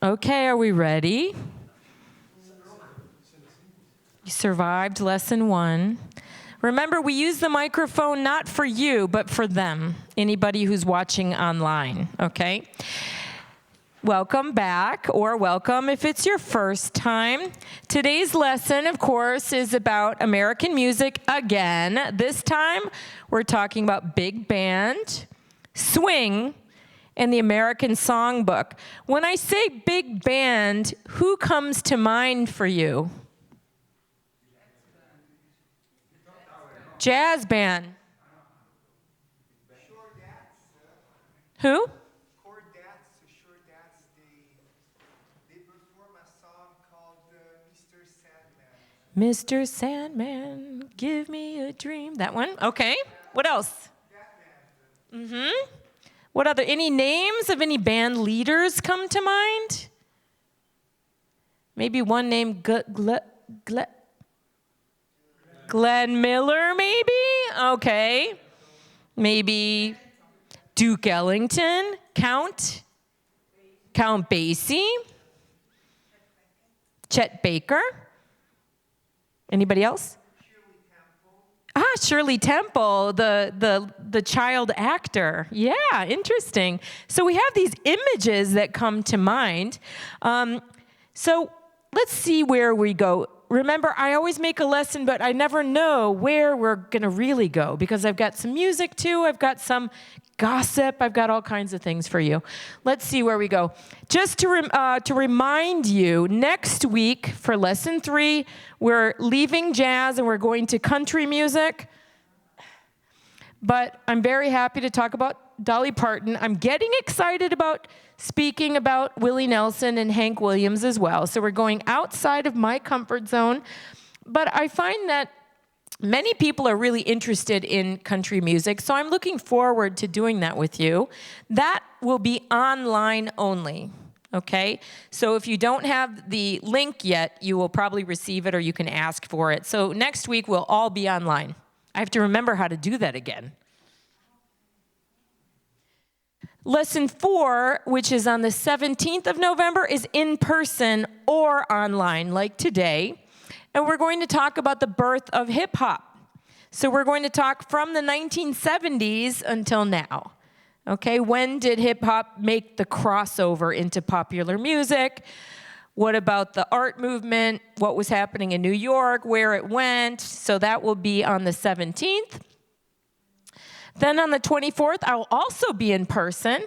Okay, are we ready? You survived lesson 1. Remember, we use the microphone not for you, but for them, anybody who's watching online, okay? Welcome back, or welcome if it's your first time. Today's lesson, of course, is about American music again. This time, we're talking about big band, swing, and the American Songbook. When I say big band, who comes to mind for you? Jazz band. Who? They perform a song called Mr. Sandman. Mr. Sandman, give me a dream. That one? Okay. What else? What other? Any names of any band leaders come to mind? Maybe one named Glenn Miller, maybe? Okay. Maybe Duke Ellington, Count Basie, Chet Baker. Anybody else? Shirley Temple, the child actor. Yeah, interesting. So we have these images that come to mind. So let's see where we go. Remember, I always make a lesson, but I never know where we're going to really go because I've got some music too. I've got some gossip. I've got all kinds of things for you. Let's see where we go. Just to remind you, next week for lesson 3, we're leaving jazz and we're going to country music. But I'm very happy to talk about Dolly Parton. I'm getting excited about speaking about Willie Nelson and Hank Williams as well. So we're going outside of my comfort zone. But I find that many people are really interested in country music, so I'm looking forward to doing that with you. That will be online only, okay? So if you don't have the link yet, you will probably receive it or you can ask for it. So next week, we'll all be online. I have to remember how to do that again. Lesson 4, which is on the 17th of November, is in person or online, like today. And we're going to talk about the birth of hip-hop. So we're going to talk from the 1970s until now. Okay, when did hip-hop make the crossover into popular music? What about the art movement? What was happening in New York? Where it went? So that will be on the 17th. Then on the 24th, I'll also be in person.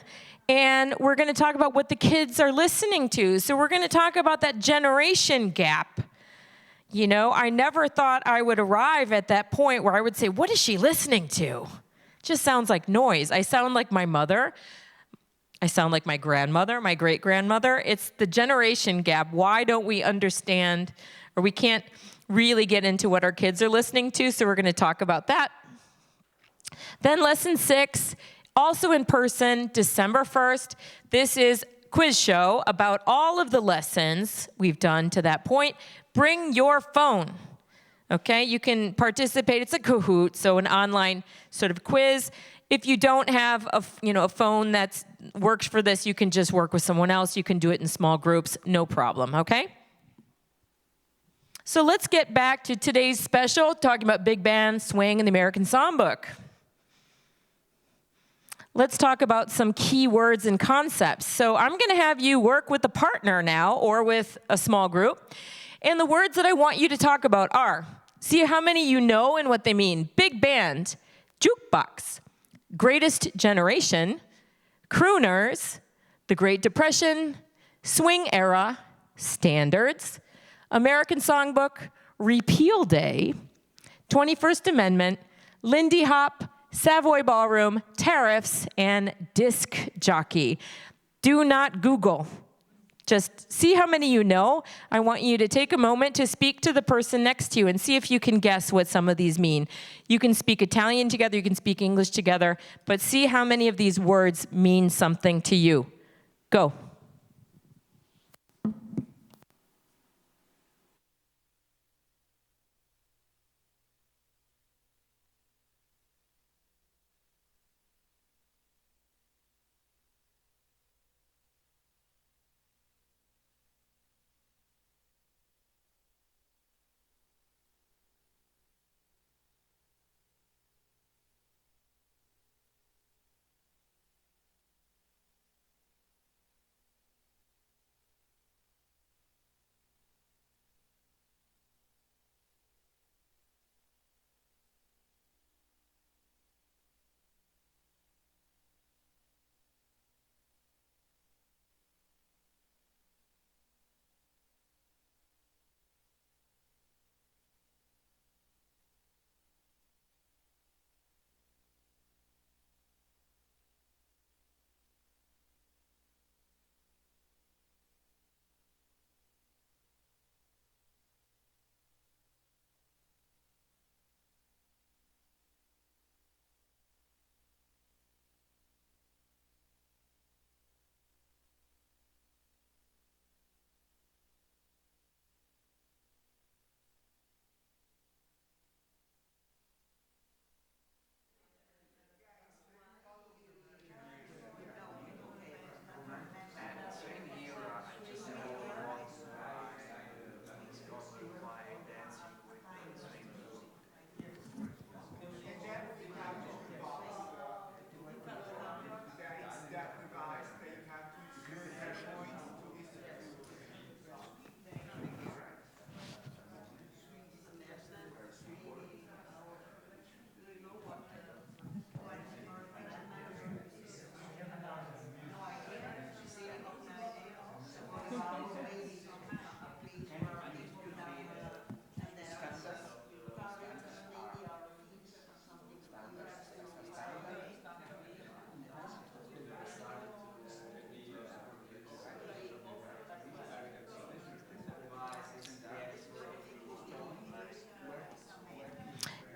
And we're going to talk about what the kids are listening to. So we're going to talk about that generation gap. You know, I never thought I would arrive at that point where I would say, what is she listening to? Just sounds like noise. I sound like my mother. I sound like my grandmother, my great-grandmother. It's the generation gap. Why don't we understand, or we can't really get into what our kids are listening to, so we're going to talk about that. Then lesson 6, also in person, December 1st. This is quiz show about all of the lessons we've done to that point. Bring your phone, okay? You can participate. It's a Kahoot, so an online sort of quiz. If you don't have a phone that works for this, you can just work with someone else. You can do it in small groups, no problem, okay? So let's get back to today's special, talking about big band, swing, and the American Songbook. Let's talk about some key words and concepts. So I'm going to have you work with a partner now or with a small group. And the words that I want you to talk about are, see how many you know and what they mean. Big band, jukebox, greatest generation, crooners, the Great Depression, swing era, standards, American Songbook, repeal day, 21st Amendment, Lindy Hop, Savoy Ballroom, tariffs, and disc jockey. Do not Google. Just see how many you know. I want you to take a moment to speak to the person next to you and see if you can guess what some of these mean. You can speak Italian together, you can speak English together, but see how many of these words mean something to you. Go.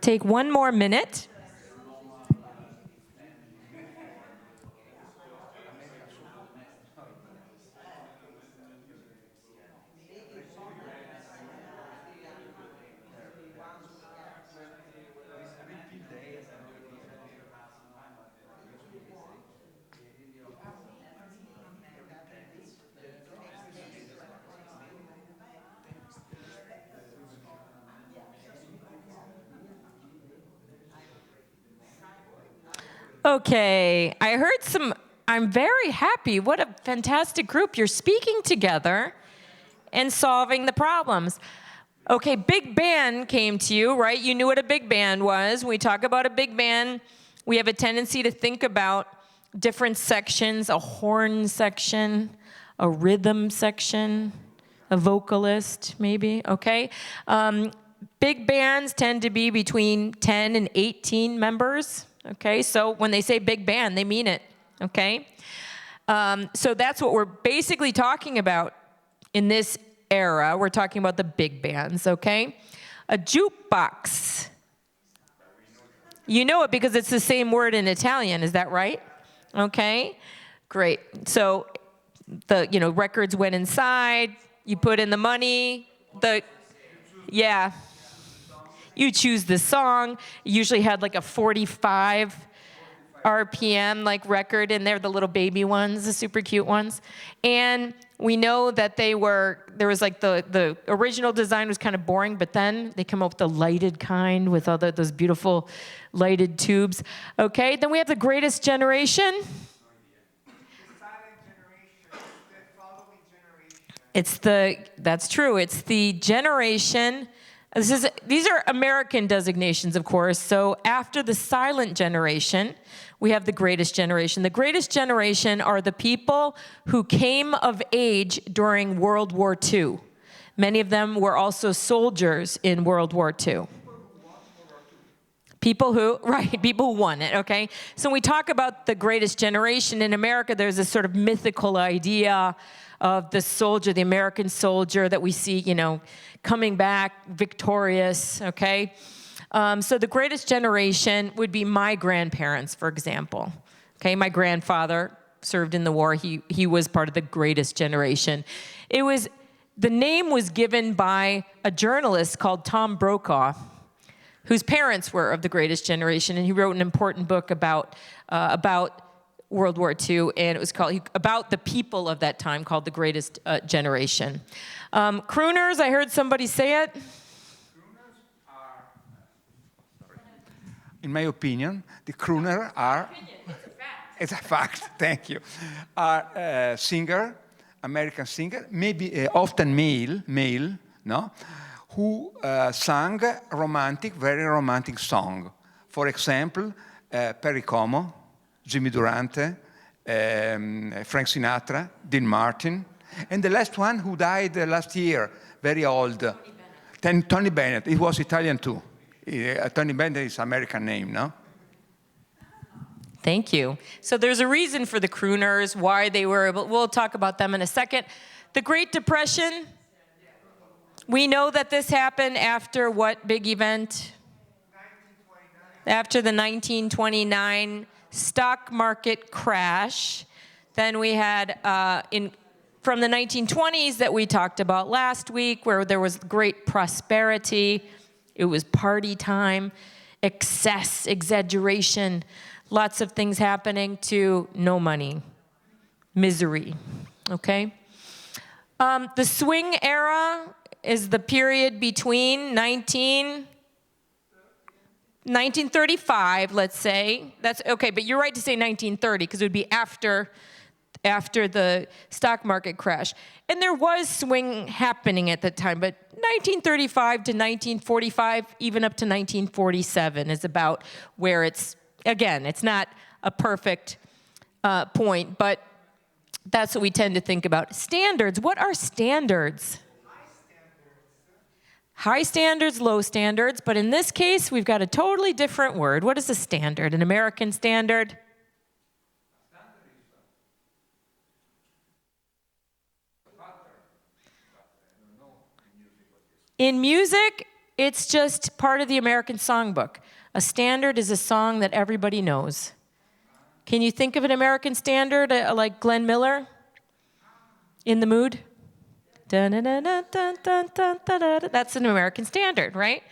take one more minute. Okay, I heard some, I'm very happy. What a fantastic group. You're speaking together and solving the problems. Okay, big band came to you, right? You knew what a big band was. When we talk about a big band, we have a tendency to think about different sections, a horn section, a rhythm section, a vocalist, maybe, okay? Big bands tend to be between 10 and 18 members, okay? So when they say big band, they mean it, okay? So that's what we're basically talking about in this era. We're talking about the big bands, okay? A jukebox. You know it because it's the same word in Italian, is that right? Okay, great. So the records went inside, you put in the money, you choose the song. You usually had like a 45 RPM like record in there, the little baby ones, the super cute ones. And we know that there was like the original design was kind of boring, but then they come up with the lighted kind with all those beautiful lighted tubes. Okay, then we have the greatest generation. That's true. It's the generation. These are American designations, of course. So after the silent generation, we have the greatest generation. The greatest generation are the people who came of age during World War II. Many of them were also soldiers in World War II. People who won it, okay? So when we talk about the greatest generation in America, there's this sort of mythical idea of the soldier, the American soldier that we see, coming back victorious, okay? So the greatest generation would be my grandparents, for example. Okay, my grandfather served in the war. He was part of the greatest generation. The name was given by a journalist called Tom Brokaw, whose parents were of the greatest generation, and he wrote an important book about World War II, and it was called about the people of that time, called The Greatest Generation. Crooners, I heard somebody say it. In my opinion, the crooner are, it's a fact, thank you, are singer, American singer, maybe often male, no, who sang very romantic song. For example, Perry Como, Jimmy Durante, Frank Sinatra, Dean Martin, and the last one who died last year, very old, Tony Bennett. He was Italian too. Tony Bennett is American name, no? Thank you. So there's a reason for the crooners, why they were able, we'll talk about them in a second. The Great Depression, we know that this happened after what big event? 1929. After the 1929 stock market crash. Then we had from the 1920s that we talked about last week, where there was great prosperity. It was party time, excess, exaggeration, lots of things happening, to no money, misery, okay? The swing era is the period between 1935, let's say. That's okay, but you're right to say 1930, because it would be after the stock market crash. And there was swing happening at that time, but 1935 to 1945, even up to 1947 is about where it's not a perfect point, but that's what we tend to think about. Standards, what are standards? High standards, low standards, but in this case, we've got a totally different word. What is a standard? An American standard? In music, It's just part of the American Songbook. A standard is a song that everybody knows. Can you think of an American standard like Glenn Miller? In the Mood? That's an American standard, right?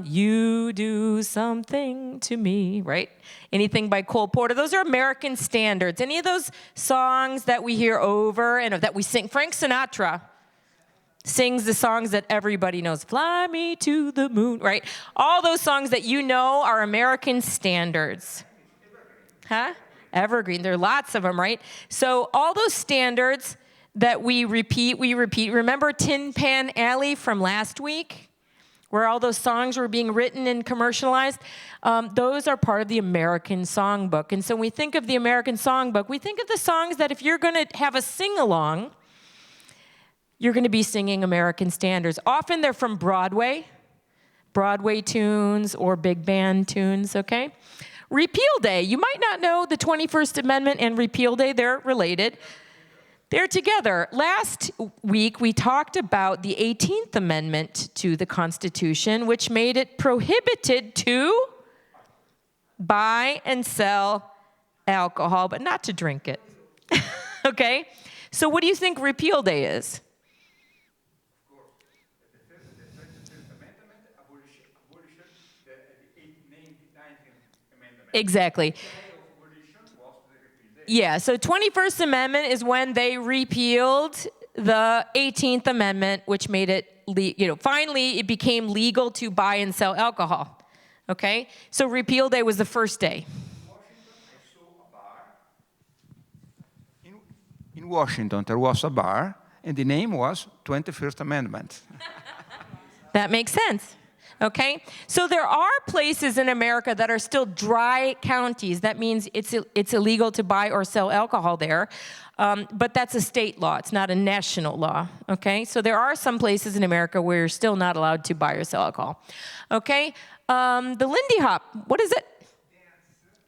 You do something to me, right? Anything by Cole Porter. Those are American standards. Any of those songs that we hear over and that we sing. Frank Sinatra sings the songs that everybody knows. Fly me to the moon, right? All those songs that you know are American standards. Huh? Evergreen. There are lots of them, right? So all those standards that we repeat. Remember Tin Pan Alley from last week, where all those songs were being written and commercialized? Those are part of the American Songbook. And so when we think of the American Songbook, we think of the songs that if you're going to have a sing-along, you're going to be singing American standards. Often they're from Broadway tunes or big band tunes, okay? Repeal Day. You might not know the 21st Amendment and Repeal Day. They're related. They're together. Last week, we talked about the 18th Amendment to the Constitution, which made it prohibited to buy and sell alcohol, but not to drink it. Okay? So what do you think Repeal Day is? Exactly. Yeah, so 21st Amendment is when they repealed the 18th Amendment, which made it, finally it became legal to buy and sell alcohol. Okay? So Repeal Day was the first day. In Washington, there was a bar, and the name was 21st Amendment. That makes sense. Okay? So there are places in America that are still dry counties. That means it's illegal to buy or sell alcohol there. But that's a state law. It's not a national law. Okay? So there are some places in America where you're still not allowed to buy or sell alcohol. Okay? The Lindy Hop, what is it?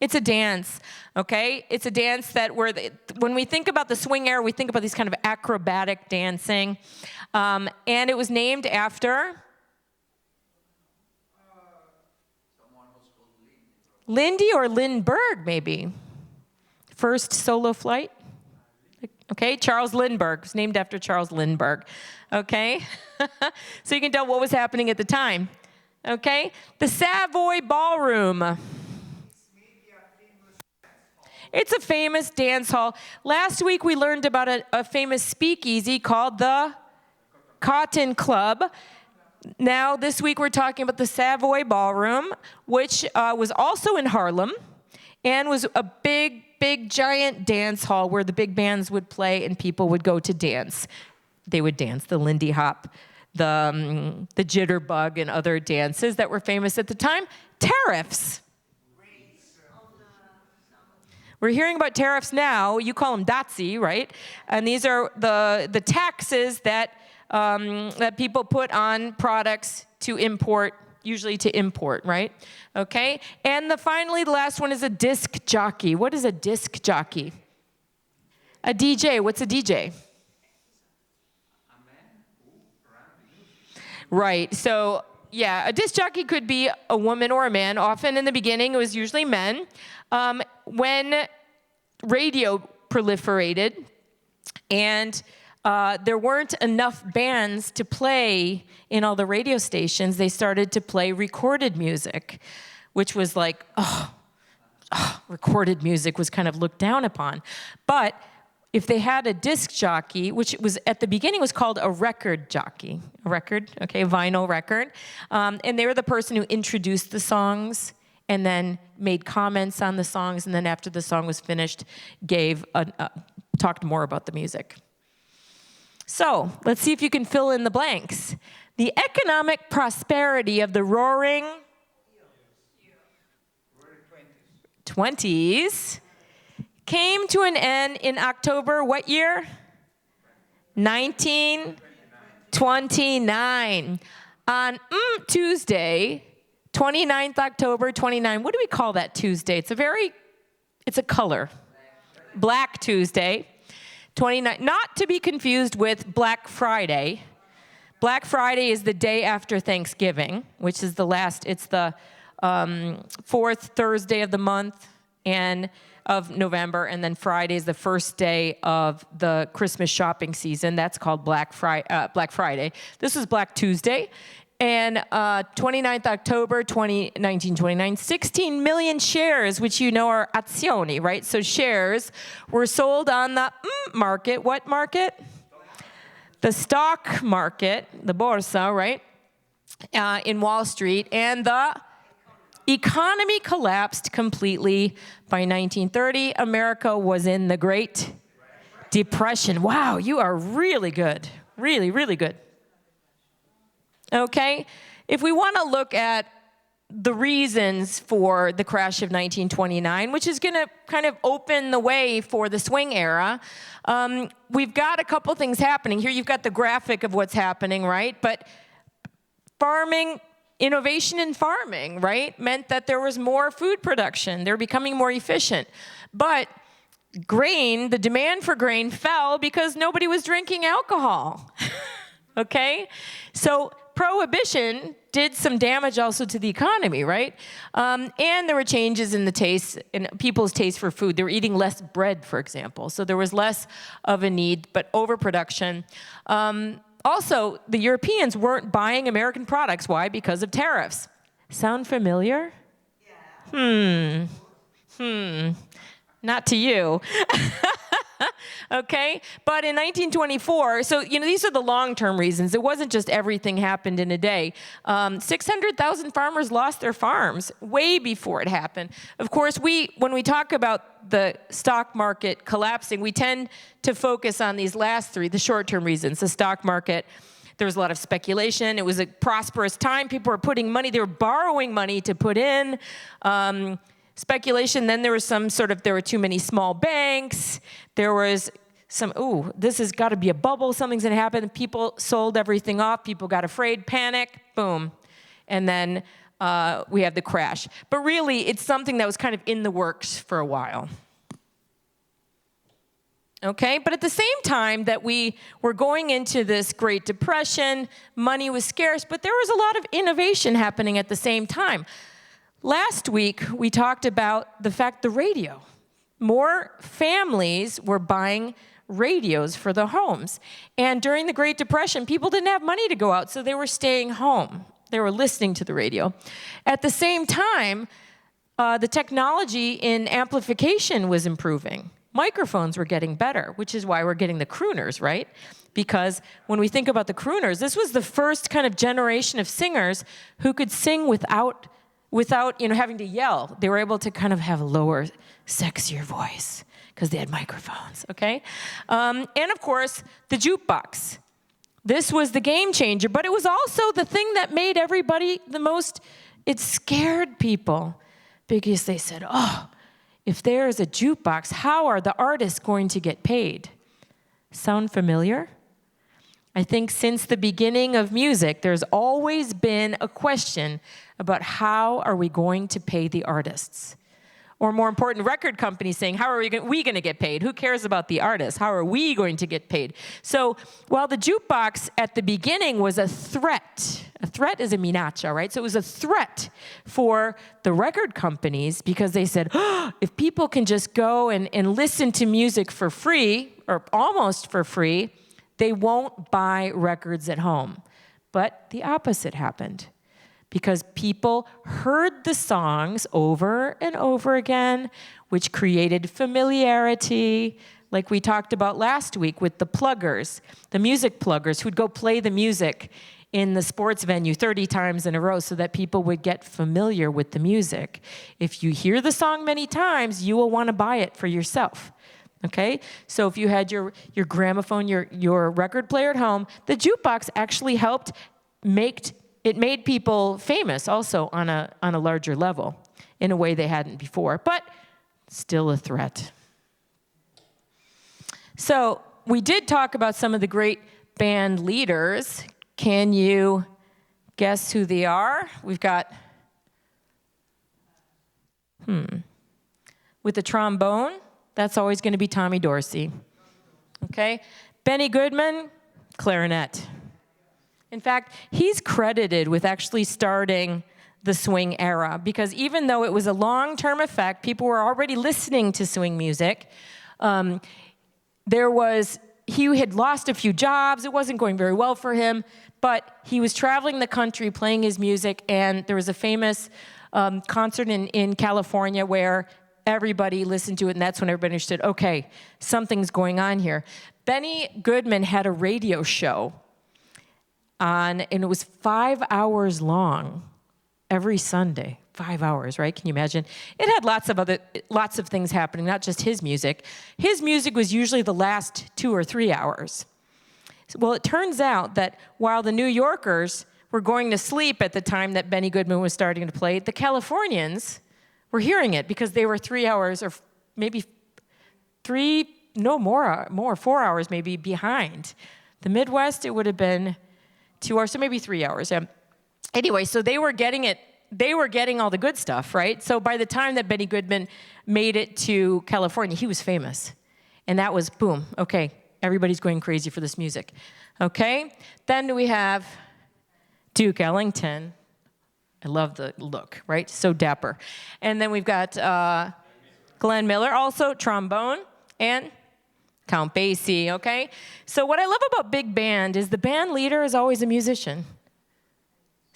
It's a dance, okay? It's a dance that when we think about the swing era, we think about these kind of acrobatic dancing. And it was named after Lindy or Lindbergh, maybe. First solo flight. Okay, Charles Lindbergh. It's named after Charles Lindbergh. Okay? So you can tell what was happening at the time. Okay? The Savoy Ballroom. It's a famous dance hall. Last week we learned about a famous speakeasy called the Cotton Club. Now, this week we're talking about the Savoy Ballroom, which was also in Harlem and was a big, giant dance hall where the big bands would play and people would go to dance. They would dance the Lindy Hop, the Jitterbug, and other dances that were famous at the time. Tariffs. We're hearing about tariffs now. You call them Dotsie, right? And these are the taxes that people put on products to import, usually to import, right? Okay? And finally, the last one is a disc jockey. What is a disc jockey? A DJ. What's a DJ? Right. So, yeah, a disc jockey could be a woman or a man. Often in the beginning, it was usually men. When radio proliferated and there weren't enough bands to play in all the radio stations, they started to play recorded music, which was like, recorded music was kind of looked down upon. But if they had a disc jockey, which was at the beginning was called a record jockey, a vinyl record, and they were the person who introduced the songs and then made comments on the songs, and then after the song was finished, talked more about the music. So, let's see if you can fill in the blanks. The economic prosperity of the roaring 20s came to an end in October, what year? 1929. On Tuesday, 29th October 29. What do we call that Tuesday? It's a color. Black Tuesday. 29, not to be confused with Black Friday. Black Friday is the day after Thanksgiving, which is it's the fourth Thursday of the month and of November, and then Friday is the first day of the Christmas shopping season. That's called Black Friday. This was Black Tuesday. And 29th October 1929, 16 million shares, which you know are azioni, right? So shares were sold on the market. What market? The stock market, the borsa, right? In Wall Street. And the economy collapsed completely by 1930. America was in the Great Depression. Wow, you are really good. Really, really good. Okay? If we want to look at the reasons for the crash of 1929, which is going to kind of open the way for the swing era, we've got a couple things happening. Here you've got the graphic of what's happening, right? But farming, innovation in farming, right, meant that there was more food production. They're becoming more efficient. But grain, the demand for grain fell because nobody was drinking alcohol. Okay? So Prohibition did some damage also to the economy, right? And there were changes in the taste, in people's taste for food. They were eating less bread, for example. So there was less of a need, but overproduction. Also, the Europeans weren't buying American products. Why? Because of tariffs. Sound familiar? Yeah. Not to you. Okay? But in 1924, so, these are the long-term reasons. It wasn't just everything happened in a day. 600,000 farmers lost their farms way before it happened. Of course, when we talk about the stock market collapsing, we tend to focus on these last three, the short-term reasons. The stock market, there was a lot of speculation. It was a prosperous time. People were putting money, they were borrowing money to put in. Speculation, then there was there were too many small banks. There was this has got to be a bubble. Something's going to happen. People sold everything off. People got afraid, panic, boom. And then we have the crash. But really, it's something that was kind of in the works for a while. Okay, but at the same time that we were going into this Great Depression, money was scarce, but there was a lot of innovation happening at the same time. Last week, we talked about the fact the radio. More families were buying radios for their homes. And during the Great Depression, people didn't have money to go out, so they were staying home. They were listening to the radio. At the same time, the technology in amplification was improving. Microphones were getting better, which is why we're getting the crooners, right? Because when we think about the crooners, this was the first kind of generation of singers who could sing without having to yell. They were able to kind of have a lower, sexier voice because they had microphones, okay? And of course, the jukebox. This was the game changer, but it was also the thing that made everybody it scared people because they said, if there is a jukebox, how are the artists going to get paid? Sound familiar? I think since the beginning of music, there's always been a question about how are we going to pay the artists? Or more important, record companies saying, how are we going to get paid? Who cares about the artists? How are we going to get paid? So while the jukebox at the beginning was a threat is a minaccia, right? So it was a threat for the record companies because they said, if people can just go and listen to music for free, or almost for free, they won't buy records at home. But the opposite happened. Because people heard the songs over and over again, which created familiarity, like we talked about last week with the pluggers, the music pluggers who'd go play the music in the sports venue 30 times in a row so that people would get familiar with the music. If you hear the song many times, you will want to buy it for yourself. Okay? So if you had your gramophone, your record player at home, the jukebox actually helped it made people famous also on a larger level in a way they hadn't before, but still a threat. So we did talk about some of the great band leaders. Can you guess who they are? We've got, with the trombone, that's always going to be Tommy Dorsey. Okay? Benny Goodman, clarinet. In fact, he's credited with actually starting the swing era, because even though it was a long-term effect, people were already listening to swing music. He had lost a few jobs. It wasn't going very well for him, but he was traveling the country playing his music, and there was a famous concert in California where everybody listened to it, and that's when everybody understood, okay, something's going on here. Benny Goodman had a radio show and it was 5 hours long every Sunday. 5 hours, right? Can you imagine? It had lots of things happening, not just his music. His music was usually the last 2 or 3 hours. Well, it turns out that while the New Yorkers were going to sleep at the time that Benny Goodman was starting to play, the Californians were hearing it because they were 3 hours or maybe 4 hours maybe behind. The Midwest, it would have been 2 hours, so maybe 3 hours. Yeah. Anyway, so they were getting it. They were getting all the good stuff, right? So by the time that Benny Goodman made it to California, he was famous. And that was, boom, okay, everybody's going crazy for this music. Okay? Then we have Duke Ellington. I love the look, right? So dapper. And then we've got Glenn Miller, also trombone, and Count Basie, okay? So what I love about big band is the band leader is always a musician.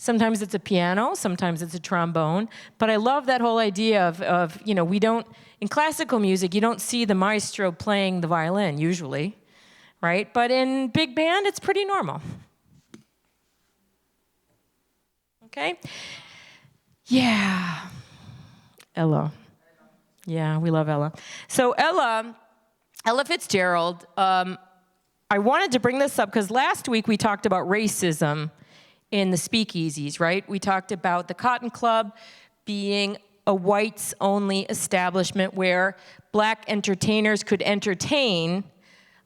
Sometimes it's a piano, sometimes it's a trombone, but I love that whole idea of we don't, in classical music, you don't see the maestro playing the violin usually, right? But in big band, it's pretty normal. Okay? Yeah. Ella. Yeah, we love Ella. So Ella Fitzgerald, I wanted to bring this up because last week we talked about racism in the speakeasies, right? We talked about the Cotton Club being a whites-only establishment where black entertainers could entertain,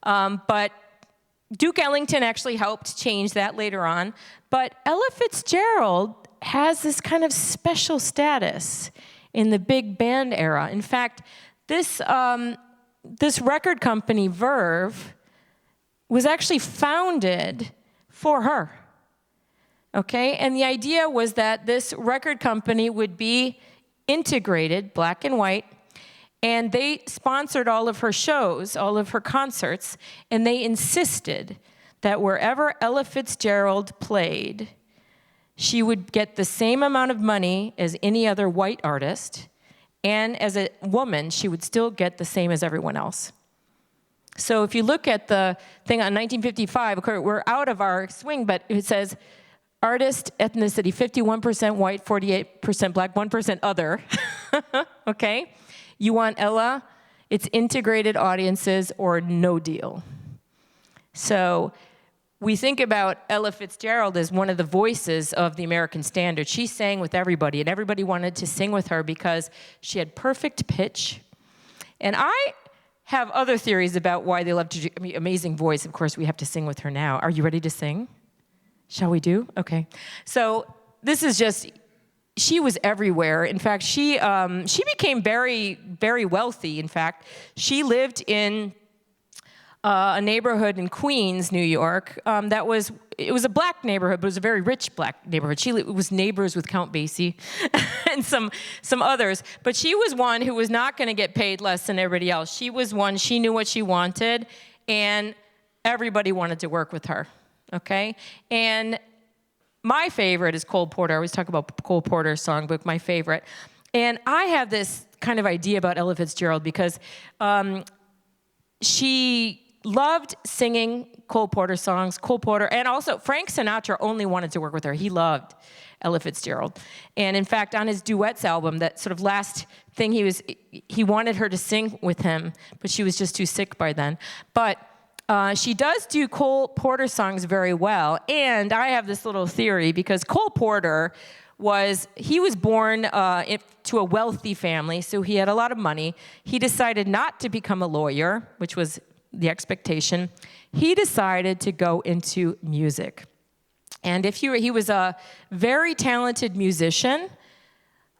but Duke Ellington actually helped change that later on. But Ella Fitzgerald has this kind of special status in the big band era. In fact, this record company, Verve, was actually founded for her. Okay, and the idea was that this record company would be integrated, black and white, and they sponsored all of her shows, all of her concerts, and they insisted that wherever Ella Fitzgerald played, she would get the same amount of money as any other white artist, and as a woman, she would still get the same as everyone else. So if you look at the thing on 1955, of course, we're out of our swing, but it says, artist, ethnicity, 51% white, 48% black, 1% other, okay? You want Ella, it's integrated audiences or no deal. So we think about Ella Fitzgerald as one of the voices of the American standard. She sang with everybody, and everybody wanted to sing with her because she had perfect pitch. And I have other theories about why they love to do, amazing voice. Of course, we have to sing with her now. Are you ready to sing? Shall we do? Okay. So this is just, she was everywhere. In fact, she became very, very wealthy. In fact, she lived in a neighborhood in Queens, New York. It was a black neighborhood, but it was a very rich black neighborhood. She was neighbors with Count Basie and some others. But she was one who was not going to get paid less than everybody else. She was one, she knew what she wanted, and everybody wanted to work with her. Okay, and my favorite is Cole Porter. I always talk about Cole Porter's songbook, my favorite. And I have this kind of idea about Ella Fitzgerald because she loved singing Cole Porter songs. Cole Porter, and also Frank Sinatra only wanted to work with her. He loved Ella Fitzgerald. And in fact, on his duets album, that sort of last thing he wanted her to sing with him, but she was just too sick by then. But she does do Cole Porter songs very well, and I have this little theory because Cole Porter was born to a wealthy family, so he had a lot of money. He decided not to become a lawyer, which was the expectation. He decided to go into music. And he was a very talented musician,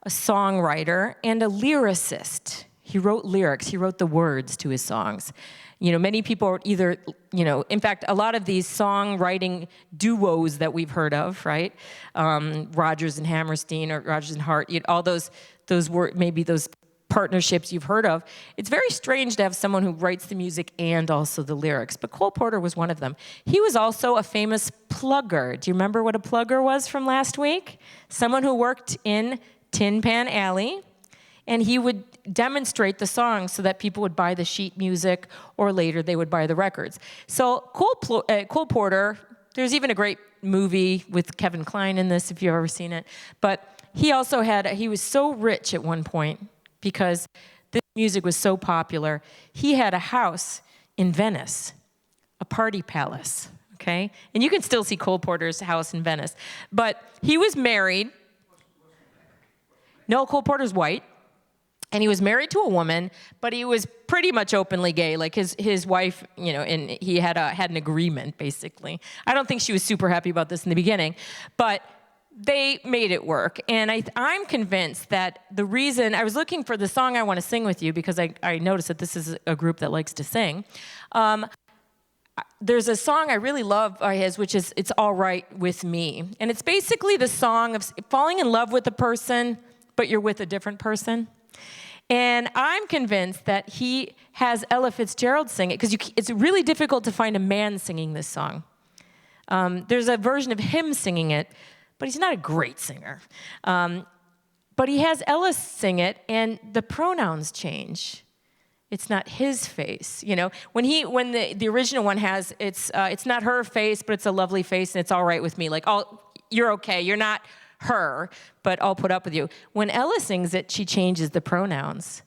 a songwriter, and a lyricist. He wrote lyrics. He wrote the words to his songs. Many people are either, in fact, a lot of these songwriting duos that we've heard of, right? Rodgers and Hammerstein or Rodgers and Hart, all those were maybe those partnerships you've heard of. It's very strange to have someone who writes the music and also the lyrics, but Cole Porter was one of them. He was also a famous plugger. Do you remember what a plugger was from last week? Someone who worked in Tin Pan Alley, and he would demonstrate the songs so that people would buy the sheet music, or later they would buy the records. So Cole Porter, there's even a great movie with Kevin Kline in this, if you've ever seen it, but he was so rich at one point because this music was so popular. He had a house in Venice, a party palace, okay? And you can still see Cole Porter's house in Venice. But he was married. No, Cole Porter's white. And he was married to a woman, but he was pretty much openly gay. Like his wife, and he had an agreement, basically. I don't think she was super happy about this in the beginning, but they made it work. And I'm convinced that the reason, I was looking for the song I want to sing with you because I noticed that this is a group that likes to sing. There's a song I really love of his, which is It's All Right With Me. And it's basically the song of falling in love with a person, but you're with a different person. And I'm convinced that he has Ella Fitzgerald sing it, because it's really difficult to find a man singing this song. There's a version of him singing it, but he's not a great singer. But he has Ella sing it, and the pronouns change. It's not his face, When the original one has, it's not her face, but it's a lovely face, and it's all right with me. Like, you're okay. You're not her, but I'll put up with you. When Ella sings it, she changes the pronouns.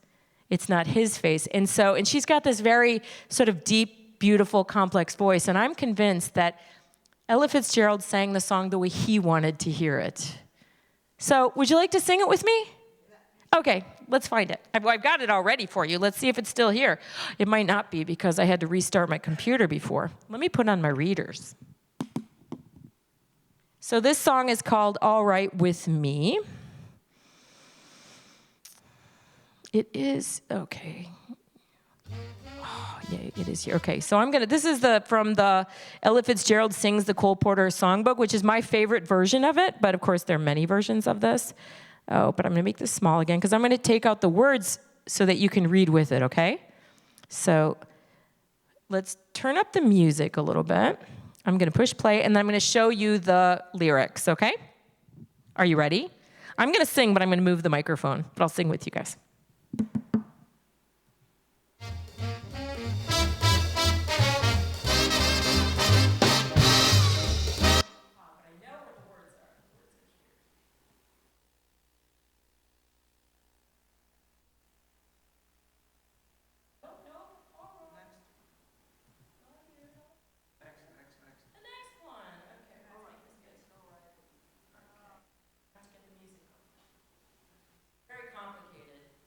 It's not his face. And she's got this very sort of deep, beautiful, complex voice. And I'm convinced that Ella Fitzgerald sang the song the way he wanted to hear it. So would you like to sing it with me? Okay, let's find it. I've got it all ready for you. Let's see if it's still here. It might not be because I had to restart my computer before. Let me put on my readers. So this song is called All Right With Me. It is, okay. Oh, yeah, it is here. Okay, so this is from the Ella Fitzgerald Sings the Cole Porter Songbook, which is my favorite version of it, but of course there are many versions of this. Oh, but I'm gonna make this small again, because I'm gonna take out the words so that you can read with it, okay? So let's turn up the music a little bit. I'm going to push play, and then I'm going to show you the lyrics, okay? Are you ready? I'm going to sing, but I'm going to move the microphone, but I'll sing with you guys. Very complicated.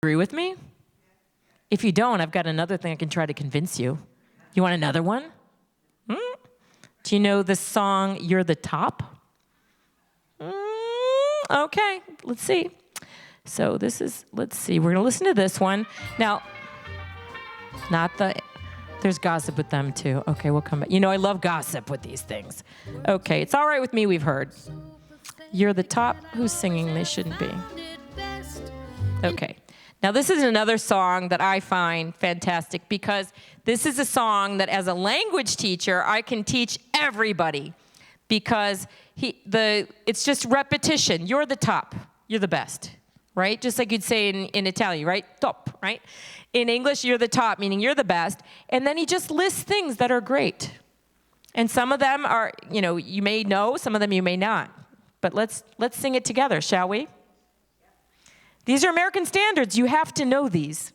Agree with me? If you don't, I've got another thing I can try to convince you. You want another one? Do you know the song, You're the Top? Okay, let's see. So this is, let's see, we're gonna listen to this one. Now, there's gossip with them too. Okay, we'll come back. You know, I love gossip with these things. Okay, It's All Right With Me, we've heard. You're the Top, who's singing? They shouldn't be. Okay. Now, this is another song that I find fantastic because this is a song that, as a language teacher, I can teach everybody because it's just repetition. You're the top. You're the best, right? Just like you'd say in Italian, right? Top, right? In English, you're the top, meaning you're the best. And then he just lists things that are great. And some of them are, you may know, some of them you may not. But let's sing it together, shall we? These are American standards. You have to know these.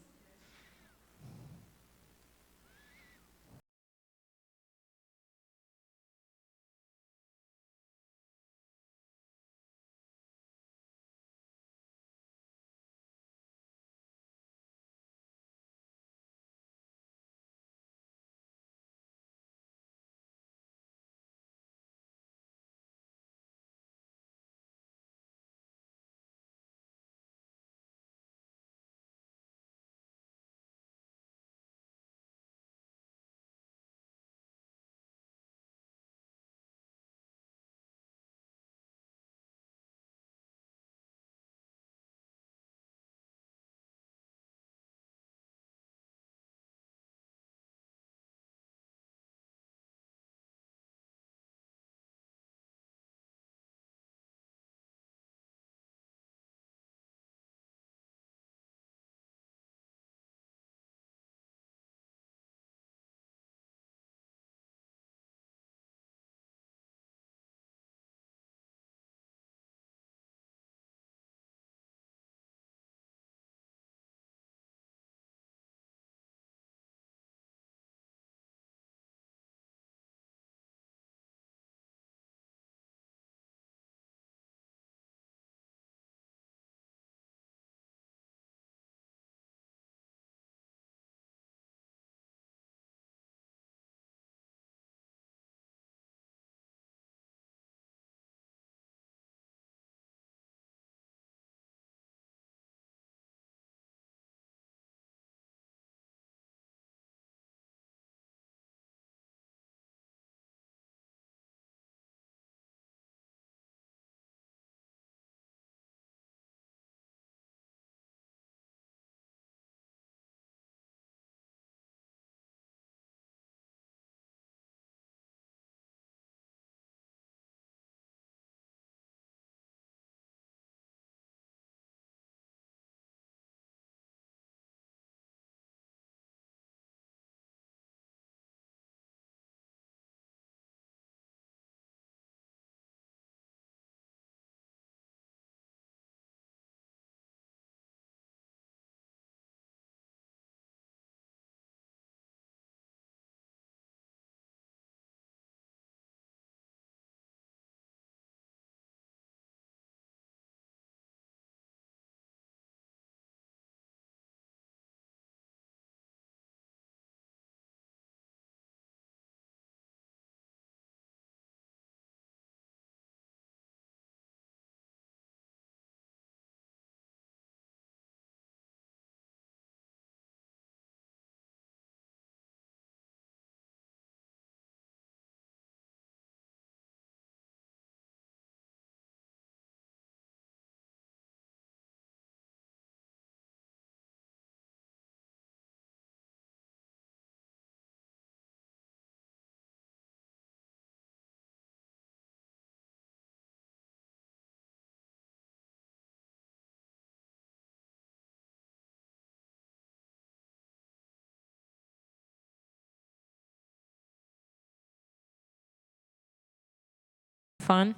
Fun.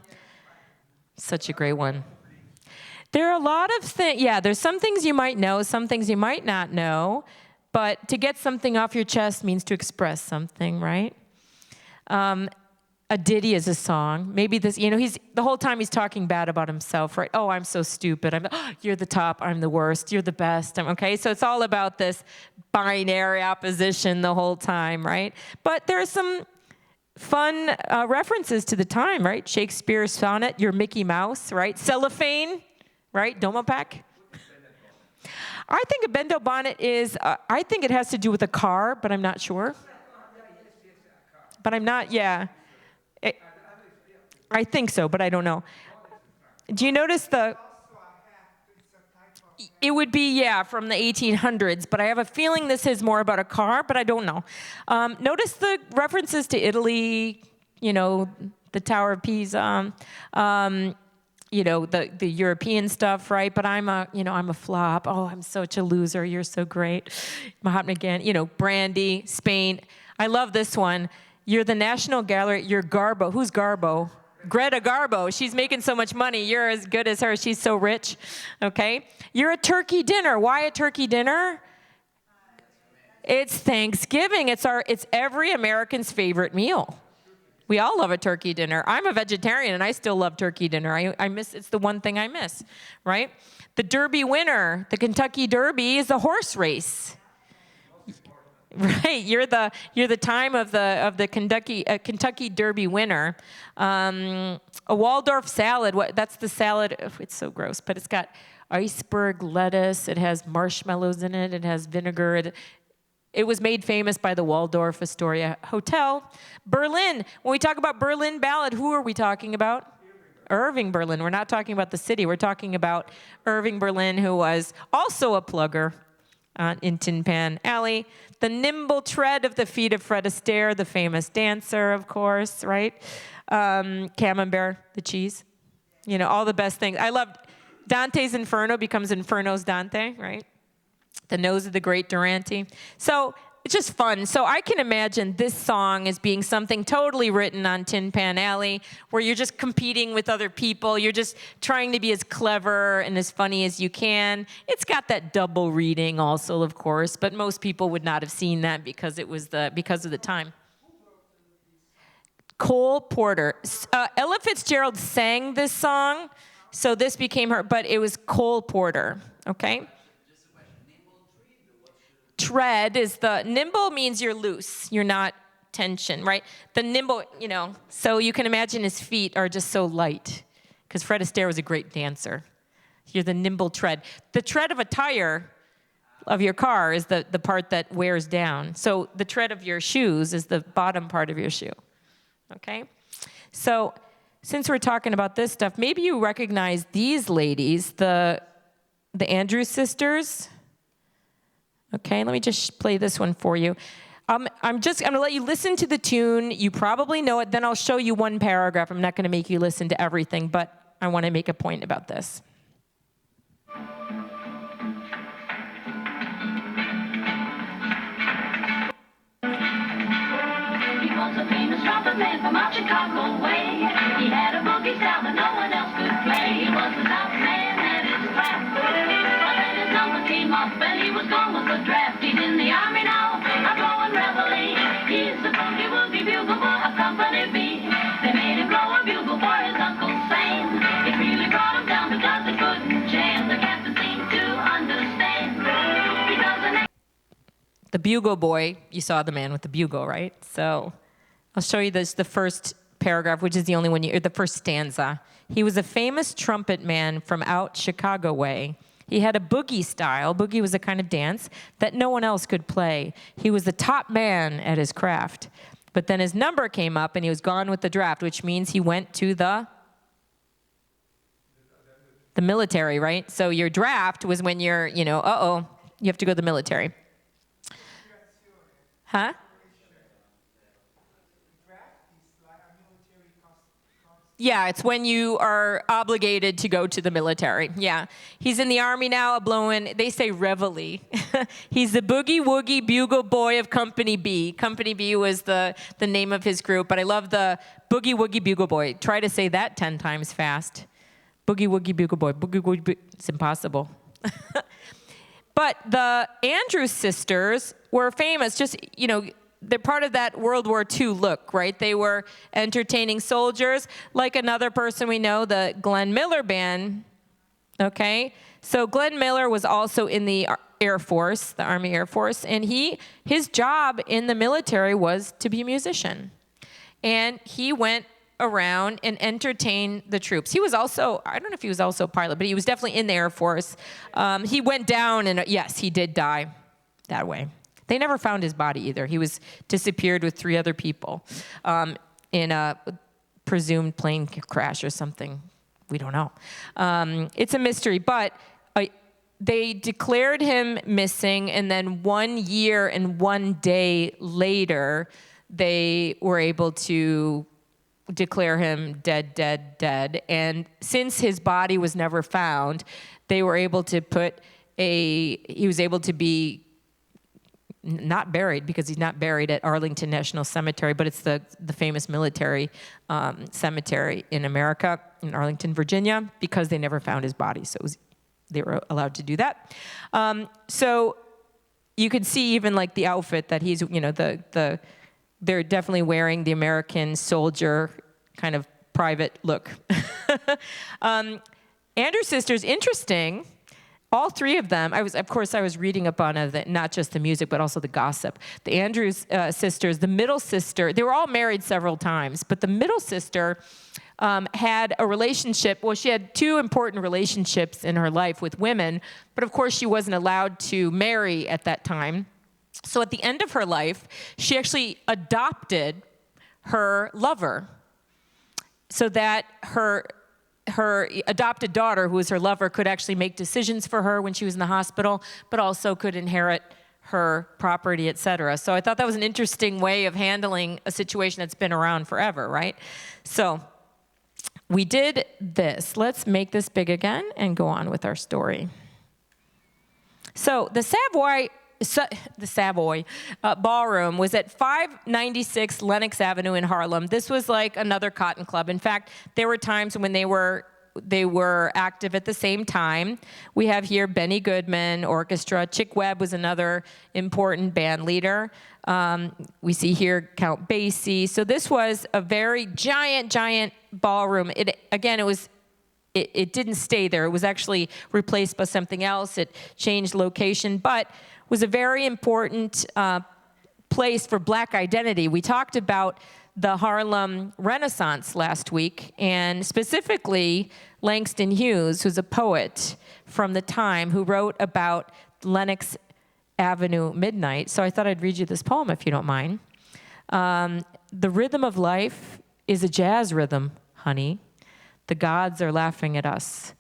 Such a great one. There are a lot of things, there's some things you might know, some things you might not know, but to get something off your chest means to express something, right? a ditty is a song. Maybe this, he's the whole time he's talking bad about himself, right? Oh, I'm so stupid. You're the top. I'm the worst. You're the best. Okay, so it's all about this binary opposition the whole time, right? But there are some fun references to the time, right? Shakespeare's sonnet, You're Mickey Mouse, right? Cellophane, right? Domopac. I think a bendo bonnet is, I think it has to do with a car, but I'm not sure. But I'm not, yeah. I think so, but I don't know. Do you notice it would be, yeah, from the 1800s, but I have a feeling this is more about a car, but I don't know. Notice the references to Italy, the Tower of Pisa, the European stuff, right? But I'm a flop. Oh, I'm such a loser. You're so great. Mahatma Gandhi, Brandy, Spain. I love this one. You're the National Gallery. You're Garbo. Who's Garbo? Greta Garbo. She's making so much money. You're as good as her. She's so rich. Okay? You're a turkey dinner. Why a turkey dinner? It's Thanksgiving. It's every American's favorite meal. We all love a turkey dinner. I'm a vegetarian and I still love turkey dinner. It's the one thing I miss, right? The Derby winner, the Kentucky Derby, is a horse race. Right, you're the time of the Kentucky Derby winner. A Waldorf salad. That's the salad. Oh, it's so gross, but it's got iceberg lettuce. It has marshmallows in it. It has vinegar. It was made famous by the Waldorf Astoria Hotel. Berlin. When we talk about Berlin Ballad, who are we talking about? Irving Berlin. We're not talking about the city. We're talking about Irving Berlin, who was also a plugger in Tin Pan Alley. The nimble tread of the feet of Fred Astaire, the famous dancer, of course, right? Camembert, the cheese. All the best things. I loved Dante's Inferno becomes Inferno's Dante, right? The nose of the great Durante. So it's just fun. So I can imagine this song as being something totally written on Tin Pan Alley, where you're just competing with other people. You're just trying to be as clever and as funny as you can. It's got that double reading also, of course, but most people would not have seen that because of the time. Cole Porter. Ella Fitzgerald sang this song, so this became her, but it was Cole Porter, okay? Tread is nimble means you're loose. You're not tension, right? The nimble, so you can imagine his feet are just so light because Fred Astaire was a great dancer. You're the nimble tread. The tread of a tire of your car is the part that wears down. So the tread of your shoes is the bottom part of your shoe, okay? So since we're talking about this stuff, maybe you recognize these ladies, the Andrews sisters. Okay, let me just play this one for you. I'm going to let you listen to the tune. You probably know it. Then I'll show you one paragraph. I'm not going to make you listen to everything, but I want to make a point about this. He was a famous trumpet man from out Chicago way. He had a boogie style that no one else could play. He was the top man at his craft. But then his number came up and he was gone with the draft. He's in the army now, a blowing reveille. He's the boogie woogie bugle boy of Company B. They made him blow a bugle for his Uncle Sam. It really brought him down because they couldn't jam. The captain seemed to understand. Because the bugle boy, you saw the man with the bugle, right? So I'll show you the first paragraph, which is the only one, or the first stanza. He was a famous trumpet man from out Chicago way. He had a boogie style. Boogie was a kind of dance that no one else could play. He was the top man at his craft. But then his number came up and he was gone with the draft, which means he went to the military, right? So your draft was when you're, you have to go to the military. Huh? Yeah, it's when you are obligated to go to the military. Yeah. He's in the army now, blowing, they say reveille. He's the boogie woogie bugle boy of Company B. Company B was the name of his group, but I love the boogie woogie bugle boy. Try to say that 10 times fast. Boogie woogie bugle boy. Boogie woogie, it's impossible. But the Andrews sisters were famous. Just, they're part of that World War II look, right? They were entertaining soldiers, like another person we know, the Glenn Miller Band, okay? So Glenn Miller was also in the Air Force, the Army Air Force, and his job in the military was to be a musician. And he went around and entertained the troops. He was also, I don't know if he was also a pilot, but he was definitely in the Air Force. He went down, and yes, he did die that way. They never found his body either. He was disappeared with 3 other people in a presumed plane crash or something. We don't know. It's a mystery, but they declared him missing, and then 1 year and 1 day later, they were able to declare him dead, dead, dead. And since his body was never found, they were able to he was able to be not buried, because he's not buried at Arlington National Cemetery, but it's the famous military cemetery in America, in Arlington, Virginia, because they never found his body. So they were allowed to do that. So you could see even like the outfit that he's, they're definitely wearing the American soldier kind of private look. Andrews sisters, interesting. All 3 of them, I was reading up on not just the music, but also the gossip. The Andrews sisters, the middle sister, they were all married several times, but the middle sister had a relationship. Well, she had 2 important relationships in her life with women, but of course she wasn't allowed to marry at that time. So at the end of her life, she actually adopted her lover, so that her adopted daughter, who was her lover, could actually make decisions for her when she was in the hospital, but also could inherit her property, etc. So I thought that was an interesting way of handling a situation that's been around forever, right? So we did this. Let's make this big again and go on with our story. So the Savoy Ballroom was at 596 Lenox Avenue in Harlem. This was like another cotton club. In fact, there were times when they were active at the same time. We have here Benny Goodman Orchestra. Chick Webb was another important band leader. We see here Count Basie. So this was a very giant ballroom. It didn't stay there. It was actually replaced by something else. It changed location, but was a very important place for Black identity. We talked about the Harlem Renaissance last week, and specifically Langston Hughes, who's a poet from the time, who wrote about Lenox Avenue midnight. So I thought I'd read you this poem, if you don't mind. The rhythm of life is a jazz rhythm, honey. The gods are laughing at us.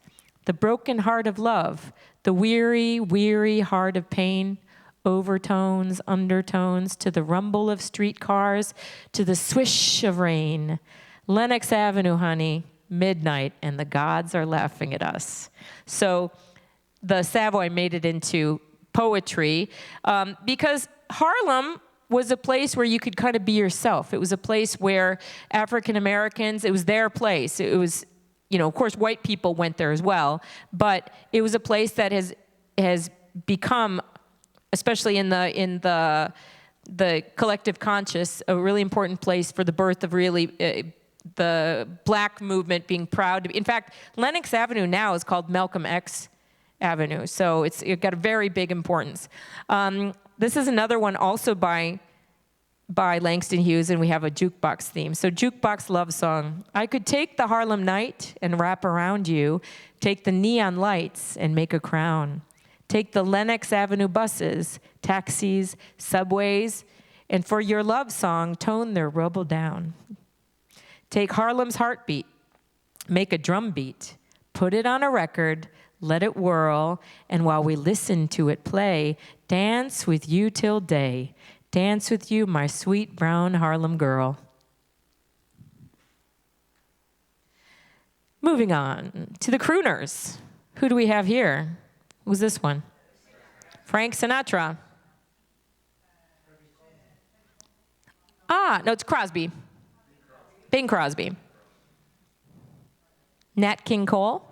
The broken heart of love, the weary, weary heart of pain, overtones, undertones, to the rumble of streetcars, to the swish of rain. Lenox Avenue, honey, midnight, and the gods are laughing at us. So the Savoy made it into poetry because Harlem was a place where you could kind of be yourself. It was a place where African Americans, it was their place. It was, of course, white people went there as well, but it was a place that has become, especially in the collective conscious, a really important place for the birth of really the Black movement being proud to be. In fact, Lenox Avenue now is called Malcolm X Avenue, so it got a very big importance. This is another one also by Langston Hughes, and we have a jukebox theme. So jukebox love song. I could take the Harlem night and wrap around you, take the neon lights and make a crown. Take the Lenox Avenue buses, taxis, subways, and for your love song, tone their rubble down. Take Harlem's heartbeat, make a drum beat, put it on a record, let it whirl, and while we listen to it play, dance with you till day. Dance with you, my sweet brown Harlem girl. Moving on to the crooners. Who do we have here? Who's this one? Frank Sinatra. No, it's Crosby. Bing Crosby. Nat King Cole.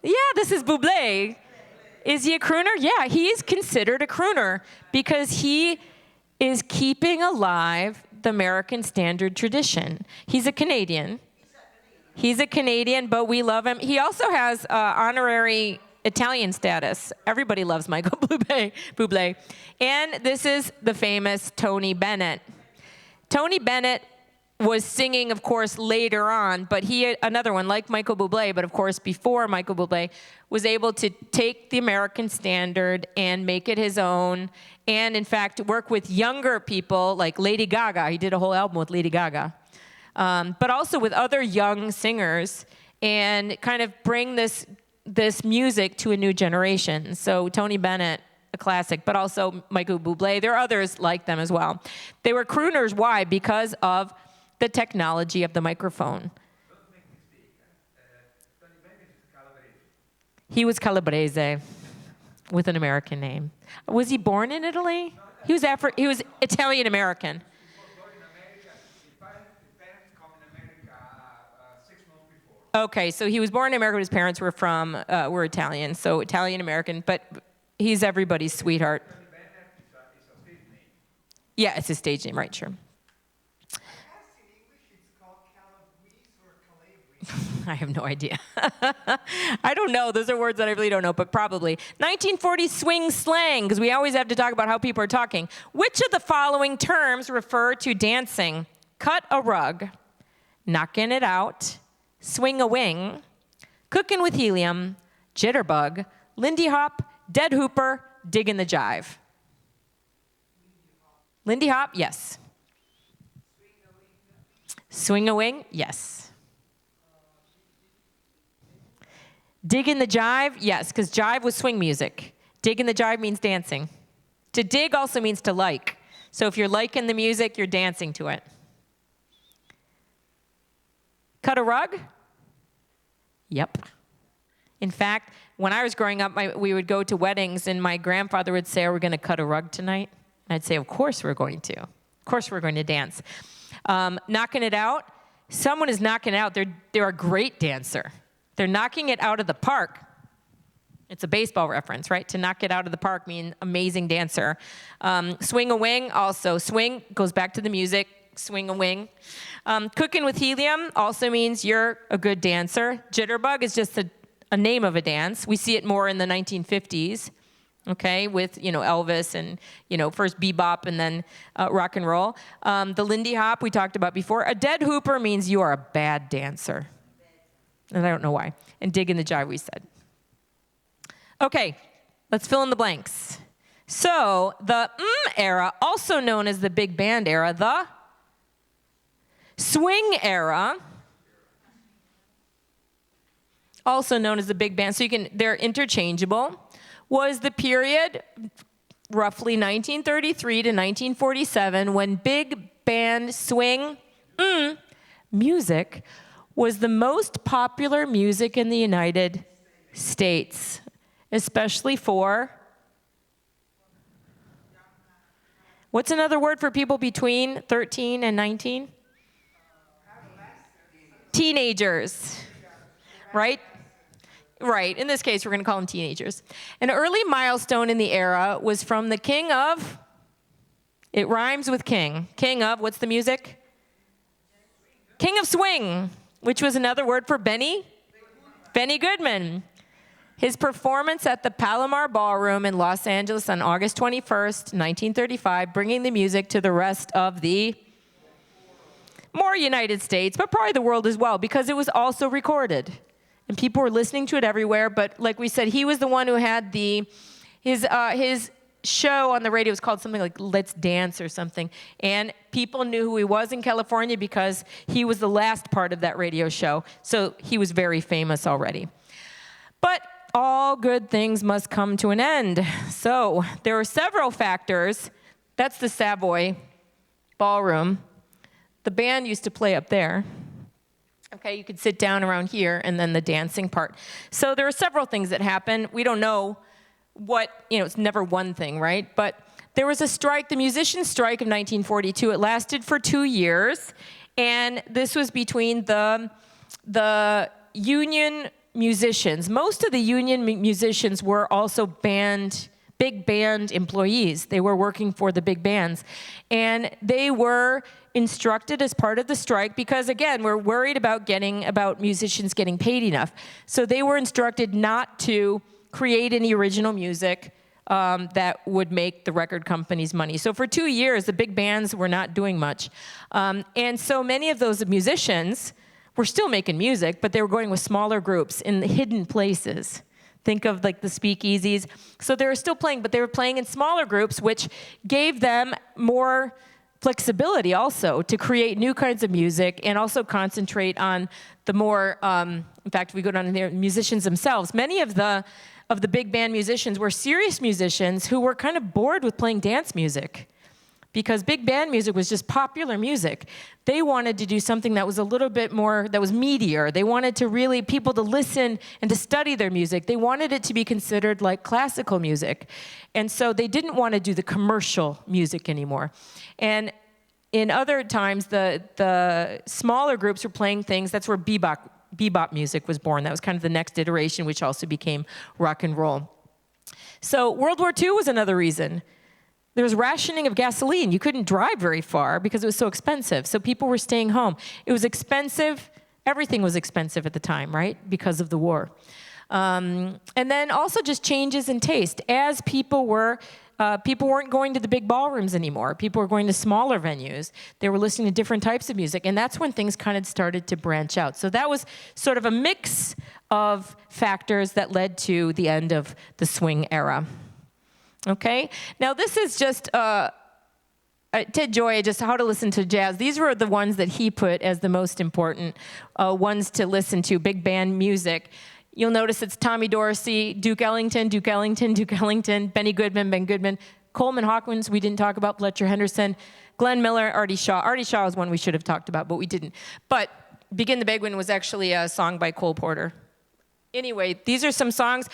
Yeah, this is Bublé. Is he a crooner? Yeah, he is considered a crooner because he is keeping alive the American standard tradition. He's a Canadian. He's a Canadian, but we love him. He also has honorary Italian status. Everybody loves Michael Bublé. And this is the famous Tony Bennett. Tony Bennett was singing, of course, later on, but he, another one like Michael Bublé, but of course before Michael Bublé, was able to take the American standard and make it his own, and in fact work with younger people like Lady Gaga. He did a whole album with Lady Gaga. But also with other young singers, and kind of bring this music to a new generation. So Tony Bennett, a classic, but also Michael Bublé. There are others like them as well. They were crooners. Why? Because of the technology of the microphone. He was Calabrese with an American name. Was he born in Italy? He was Italian American. Okay, so he was born in America, but his parents were Italian, so Italian American, but he's everybody's sweetheart. Yeah, it's his stage name, right, sure. I asked in English, it's called Calabrese or Calabrese. I have no idea. I don't know. Those are words that I really don't know, but probably. 1940 swing slang, because we always have to talk about how people are talking. Which of the following terms refer to dancing? Cut a rug, knocking it out, swing a wing, cooking with helium, jitterbug, Lindy Hop, dead hooper, digging the jive. Lindy Hop, yes. Swing a wing, yes. Digging the jive, yes, because jive was swing music. Digging the jive means dancing. To dig also means to like. So if you're liking the music, you're dancing to it. Cut a rug? Yep. In fact, when I was growing up, we would go to weddings, and my grandfather would say, "Are we going to cut a rug tonight?" And I'd say, "Of course we're going to. Of course we're going to dance." Knocking it out. Someone is knocking it out. They're a great dancer. They're knocking it out of the park. It's a baseball reference, right? To knock it out of the park means amazing dancer. Swing a wing, also. Swing goes back to the music. Swing a wing. Cooking with helium also means you're a good dancer. Jitterbug is just a name of a dance. We see it more in the 1950s, okay, with, Elvis and, first bebop and then rock and roll. The Lindy Hop we talked about before. A dead hooper means you are a bad dancer. And I don't know why. And digging the jive we said. Okay, let's fill in the blanks. So the era, also known as the big band era, the swing era, also known as the big band, so they're interchangeable, was the period roughly 1933 to 1947 when big band swing music was the most popular music in the United States, especially for, what's another word for people between 13 and 19? Teenagers, right? Right, in this case, we're going to call them teenagers. An early milestone in the era was from the king of, it rhymes with king. King of, what's the music? King of swing, which was another word for Benny Goodman. His performance at the Palomar Ballroom in Los Angeles on August 21st, 1935, bringing the music to the rest of the more United States, but probably the world as well, because it was also recorded. And people were listening to it everywhere, but like we said, he was the one who had his show on the radio was called something like Let's Dance or something, and people knew who he was in California because he was the last part of that radio show, so he was very famous already. But all good things must come to an end. So there were several factors. That's the Savoy Ballroom. The band used to play up there. Okay, you could sit down around here, and then the dancing part. So there are several things that happened. We don't know what, it's never one thing, right? But there was a strike, the musicians' strike of 1942. It lasted for 2 years, and this was between the union musicians. Most of the union musicians were also big band employees. They were working for the big bands. And they were instructed as part of the strike because, again, we're worried about musicians getting paid enough. So they were instructed not to create any original music that would make the record companies money. So for 2 years, the big bands were not doing much. And so many of those musicians were still making music, but they were going with smaller groups in the hidden places. Think of like the speakeasies. So they were still playing, but they were playing in smaller groups, which gave them more flexibility also to create new kinds of music and also concentrate on the more, in fact, we go down in there, musicians themselves. Many of the big band musicians were serious musicians who were kind of bored with playing dance music because big band music was just popular music. They wanted to do something that was a little bit more, that was meatier. They wanted to really, people to listen and to study their music. They wanted it to be considered like classical music. And so they didn't want to do the commercial music anymore. And in other times, the smaller groups were playing things, that's where bebop music was born. That was kind of the next iteration, which also became rock and roll. So World War II was another reason. There was rationing of gasoline. You couldn't drive very far because it was so expensive. So people were staying home. It was expensive. Everything was expensive at the time, right? Because of the war. And then also just changes in taste. As people weren't going to the big ballrooms anymore. People were going to smaller venues. They were listening to different types of music. And that's when things kind of started to branch out. So that was sort of a mix of factors that led to the end of the swing era. Okay? Now this is just Ted Joy, just how to listen to jazz. These were the ones that he put as the most important ones to listen to, big band music. You'll notice it's Tommy Dorsey, Duke Ellington, Benny Goodman, Ben Goodman, Coleman Hawkins, we didn't talk about, Fletcher Henderson, Glenn Miller, Artie Shaw. Artie Shaw is one we should have talked about, but we didn't. But Begin the Big One was actually a song by Cole Porter. Anyway, these are some songs.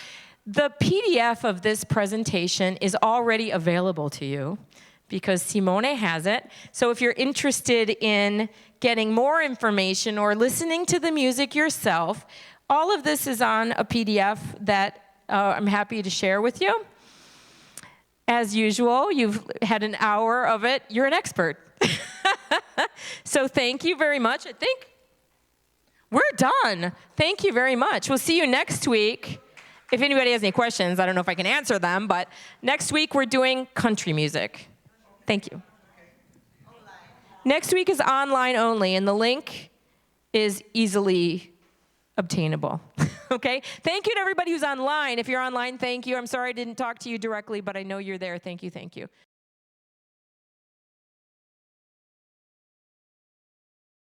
The PDF of this presentation is already available to you because Simone has it. So if you're interested in getting more information or listening to the music yourself, all of this is on a PDF that I'm happy to share with you. As usual, you've had an hour of it. You're an expert. So thank you very much. I think we're done. Thank you very much. We'll see you next week. If anybody has any questions, I don't know if I can answer them, but next week we're doing country music. Thank you. Next week is online only, and the link is easily obtainable. Okay? Thank you to everybody who's online. If you're online, thank you. I'm sorry I didn't talk to you directly, but I know you're there. Thank you, thank you.